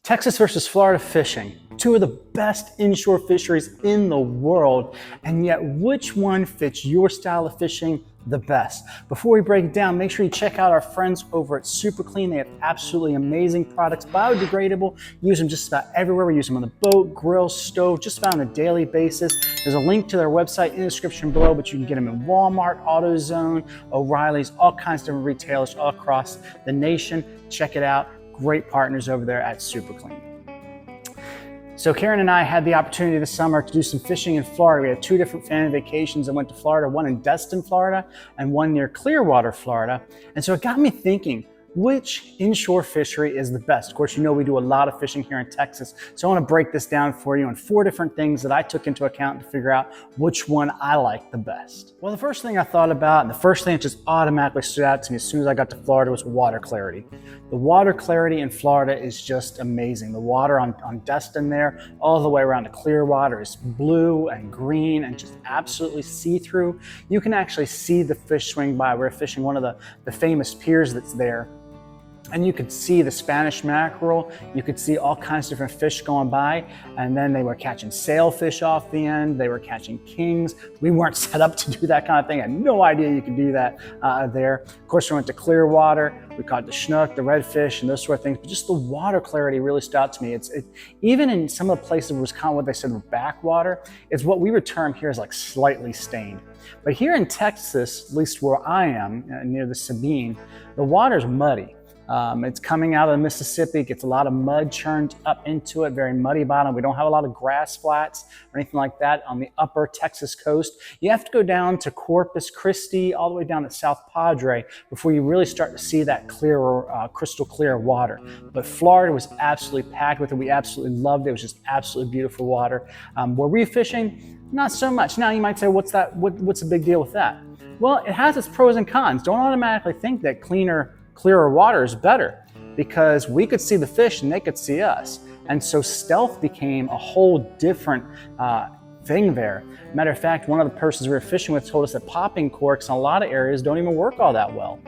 Texas versus Florida fishing, two of the best inshore fisheries in the world, and yet which one fits your style of fishing the best? Before we break it down, make sure you check out our friends over at Super Clean. They have absolutely amazing products, biodegradable. Use them just about everywhere. We use them on the boat, grill, stove, just about on a daily basis. There's a link to their website in the description below, but you can get them in Walmart, AutoZone, O'Reilly's, all kinds of different retailers all across the nation. Check it out. Great partners over there at Super Clean. So Karen and I had the opportunity this summer to do some fishing in Florida. We had two different family vacations. I went to Florida, one in Destin, Florida, and one near Clearwater, Florida. And so it got me thinking, which inshore fishery is the best? Of course, you know we do a lot of fishing here in Texas. So I want to break this down for you on 4 different things that I took into account to figure out which one I like the best. Well, the first thing I thought about, and the first thing that just automatically stood out to me as soon as I got to Florida, was water clarity. The water clarity in Florida is just amazing. The water on Destin there, all the way around to Clearwater, is blue and green and just absolutely see-through. You can actually see the fish swing by. We're fishing one of the famous piers that's there. And you could see the Spanish mackerel, you could see all kinds of different fish going by, and then they were catching sailfish off the end, they were catching kings. We weren't set up to do that kind of thing. I had no idea you could do that there. Of course, we went to Clearwater, we caught the snook, the redfish, and those sort of things, but just the water clarity really stood out to me. Even in some of the places where it was kind of what they said were backwater, it's what we would term here as like slightly stained. But here in Texas, at least where I am, near the Sabine, the water's muddy. It's coming out of the Mississippi, gets a lot of mud churned up into it, very muddy bottom. We don't have a lot of grass flats or anything like that on the upper Texas coast. You have to go down to Corpus Christi, all the way down to South Padre before you really start to see that clearer, crystal clear water. But Florida was absolutely packed with it. We absolutely loved it. It was just absolutely beautiful water. Were we fishing? Not so much. Now you might say, what's the big deal with that? Well, it has its pros and cons. Don't automatically think that clearer water is better, because we could see the fish and they could see us. And so stealth became a whole different thing there. Matter of fact, one of the persons we were fishing with told us that popping corks in a lot of areas don't even work all that well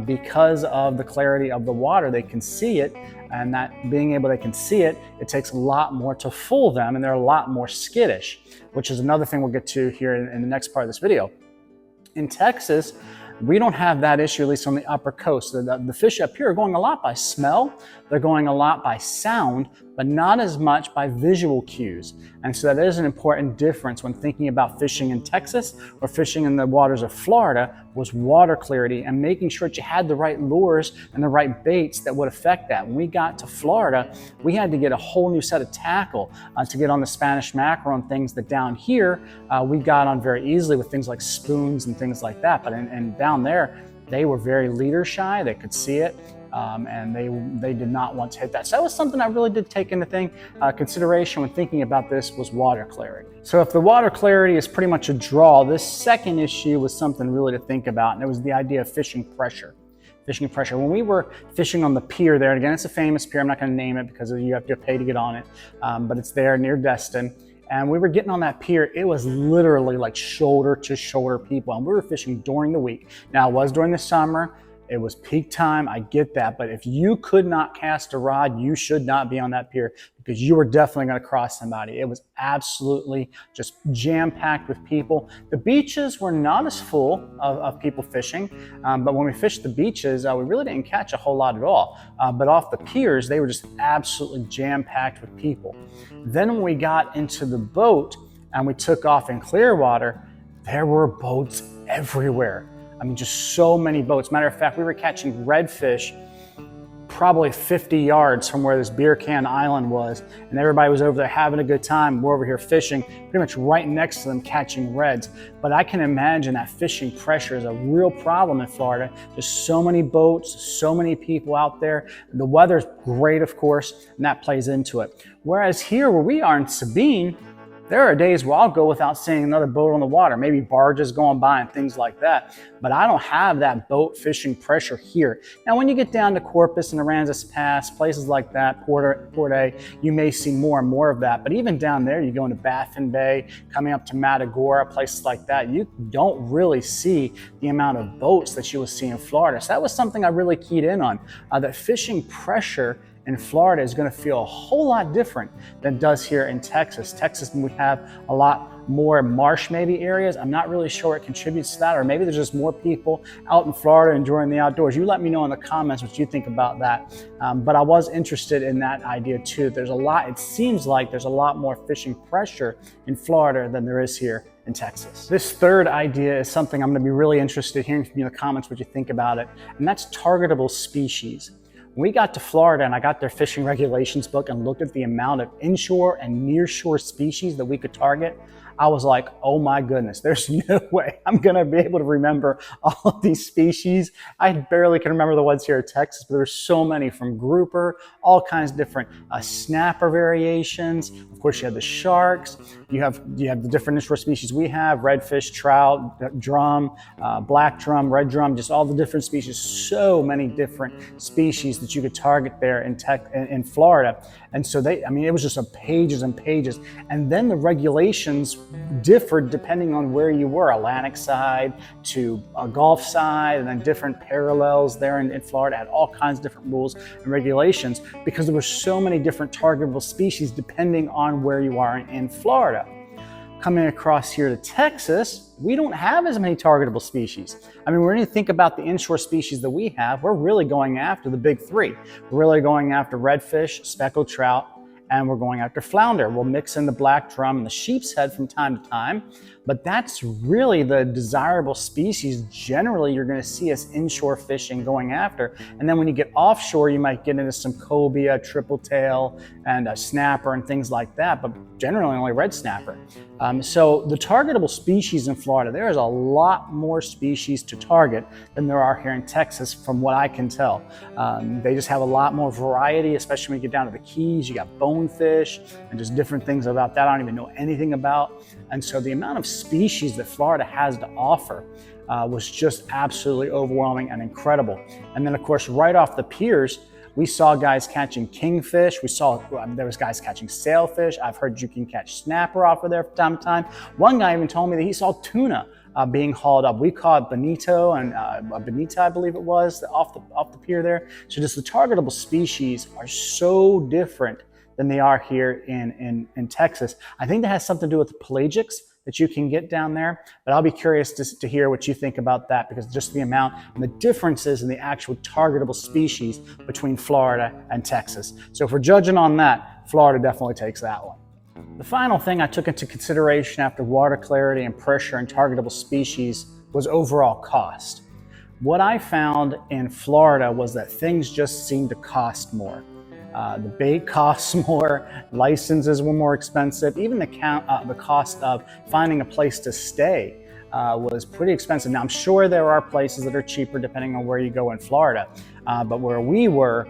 because of the clarity of the water. They can see it, and that being able they can see it, it takes a lot more to fool them, and they're a lot more skittish, which is another thing we'll get to here in the next part of this video. In Texas, we don't have that issue, at least on the upper coast. The fish up here are going a lot by smell, they're going a lot by sound, but not as much by visual cues. And so that is an important difference when thinking about fishing in Texas or fishing in the waters of Florida, was water clarity and making sure that you had the right lures and the right baits that would affect that. When we got to Florida, we had to get a whole new set of tackle to get on the Spanish mackerel and things that down here we got on very easily with things like spoons and things like that. But and down there, they were very leader shy. They could see it. And they did not want to hit that. So that was something I really did take into consideration when thinking about this, was water clarity. So if the water clarity is pretty much a draw, this second issue was something really to think about, and it was the idea of fishing pressure. Fishing pressure. When we were fishing on the pier there, and again, it's a famous pier, I'm not going to name it because you have to pay to get on it, but it's there near Destin. And we were getting on that pier, it was literally like shoulder to shoulder people, and we were fishing during the week. Now, it was during the summer, it was peak time, I get that, but if you could not cast a rod, you should not be on that pier, because you were definitely going to cross somebody. It was absolutely just jam-packed with people. The beaches were not as full of people fishing, but when we fished the beaches, we really didn't catch a whole lot at all. But off the piers, they were just absolutely jam-packed with people. Then when we got into the boat and we took off in Clearwater, there were boats everywhere. I mean, just so many boats. Matter of fact, we were catching redfish probably 50 yards from where this beer can island was, and everybody was over there having a good time. We're over here fishing, pretty much right next to them, catching reds. But I can imagine that fishing pressure is a real problem in Florida. Just so many boats, so many people out there. The weather's great, of course, and that plays into it. Whereas here where we are in Sabine, there are days where I'll go without seeing another boat on the water, maybe barges going by and things like that. But I don't have that boat fishing pressure here. Now, when you get down to Corpus and Aransas Pass, places like that, Port A, you may see more and more of that. But even down there, you go into Baffin Bay, coming up to Matagorda, places like that, you don't really see the amount of boats that you will see in Florida. So that was something I really keyed in on, that fishing pressure in Florida is going to feel a whole lot different than it does here in Texas. Texas, we have a lot more marsh maybe areas. I'm not really sure it contributes to that, or maybe there's just more people out in Florida enjoying the outdoors. You let me know in the comments what you think about that. But I was interested in that idea too. It seems like there's a lot more fishing pressure in Florida than there is here in Texas. This third idea is something I'm going to be really interested in hearing from you in the comments what you think about it, and that's targetable species. When we got to Florida and I got their fishing regulations book and looked at the amount of inshore and nearshore species that we could target, I was like, oh my goodness, there's no way I'm gonna be able to remember all of these species. I barely can remember the ones here in Texas, but there's so many, from grouper, all kinds of different snapper variations. Of course, you have the sharks. You have the different inshore species we have: redfish, trout, drum, black drum, red drum, just all the different species. So many different species that you could target there in Florida. And so it was just pages and pages. And then the regulations differed depending on where you were, Atlantic side to a Gulf side, and then different parallels there in Florida had all kinds of different rules and regulations because there were so many different targetable species depending on where you are in Florida. Coming across here to Texas, we don't have as many targetable species. I mean, when you think about the inshore species that we have, we're really going after the big three. We're really going after redfish, speckled trout, and we're going after flounder. We'll mix in the black drum and the sheep's head from time to time, but that's really the desirable species generally you're gonna see us inshore fishing going after. And then when you get offshore, you might get into some cobia, triple tail, and a snapper and things like that, but generally only red snapper. So the targetable species in Florida, there is a lot more species to target than there are here in Texas from what I can tell. They just have a lot more variety, especially when you get down to the Keys. You got bonefish and just different things about that I don't even know anything about. And so the amount of species that Florida has to offer was just absolutely overwhelming and incredible. And then of course, right off the piers, we saw guys catching kingfish. There was guys catching sailfish. I've heard you can catch snapper off of there from time to time. One guy even told me that he saw tuna being hauled up. We caught bonito and bonita, I believe it was, off the pier there. So just the targetable species are so different than they are here in Texas. I think that has something to do with the pelagics that you can get down there, but I'll be curious to hear what you think about that, because just the amount and the differences in the actual targetable species between Florida and Texas. So if we're judging on that, Florida definitely takes that one. The final thing I took into consideration after water clarity and pressure and targetable species was overall cost. What I found in Florida was that things just seemed to cost more. The bait costs more, licenses were more expensive, even the cost of finding a place to stay was pretty expensive. Now, I'm sure there are places that are cheaper depending on where you go in Florida, but where we were,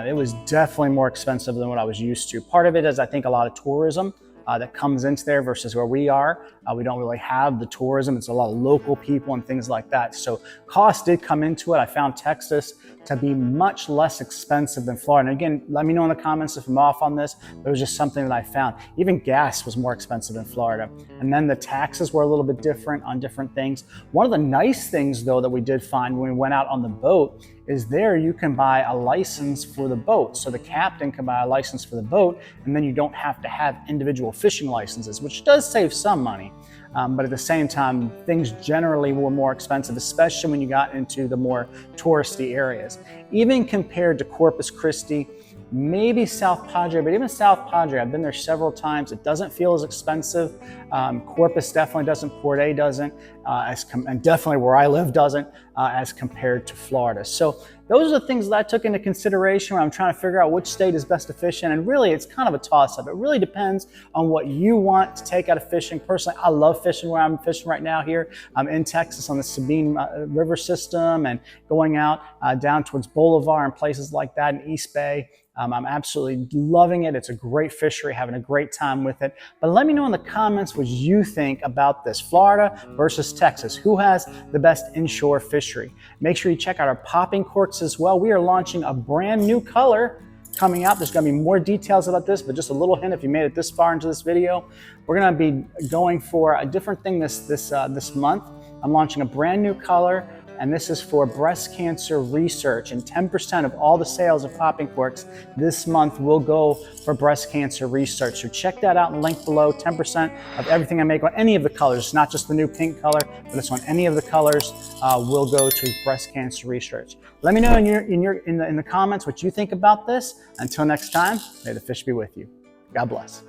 it was definitely more expensive than what I was used to. Part of it is, I think, a lot of tourism that comes into there versus where we are. We don't really have the tourism. It's a lot of local people and things like that. So cost did come into it. I found Texas to be much less expensive than Florida. And again, let me know in the comments if I'm off on this, but it was just something that I found. Even gas was more expensive in Florida. And then the taxes were a little bit different on different things. One of the nice things though that we did find when we went out on the boat is there you can buy a license for the boat. So the captain can buy a license for the boat, and then you don't have to have individual fishing licenses, which does save some money. But at the same time, things generally were more expensive, especially when you got into the more touristy areas. Even compared to Corpus Christi, maybe South Padre, but even South Padre, I've been there several times. It doesn't feel as expensive. Corpus definitely doesn't, Port A doesn't, and definitely where I live doesn't, as compared to Florida. So those are the things that I took into consideration when I'm trying to figure out which state is best to fish in. And really, it's kind of a toss-up. It really depends on what you want to take out of fishing. Personally, I love fishing where I'm fishing right now here. I'm in Texas on the Sabine River system and going out down towards Bolivar and places like that in East Bay. I'm absolutely loving it. It's a great fishery, having a great time with it. But let me know in the comments what you think about this, Florida versus Texas. Who has the best inshore fishery? Make sure you check out our popping corks as well. We are launching a brand new color coming out. There's going to be more details about this, but just a little hint if you made it this far into this video. We're going to be going for a different thing this month. I'm launching a brand new color, and this is for breast cancer research. And 10% of all the sales of popping corks this month will go for breast cancer research. So check that out in the link below. 10% of everything I make on any of the colors, it's not just the new pink color, but it's on any of the colors, will go to breast cancer research. Let me know in the comments what you think about this. Until next time, may the fish be with you. God bless.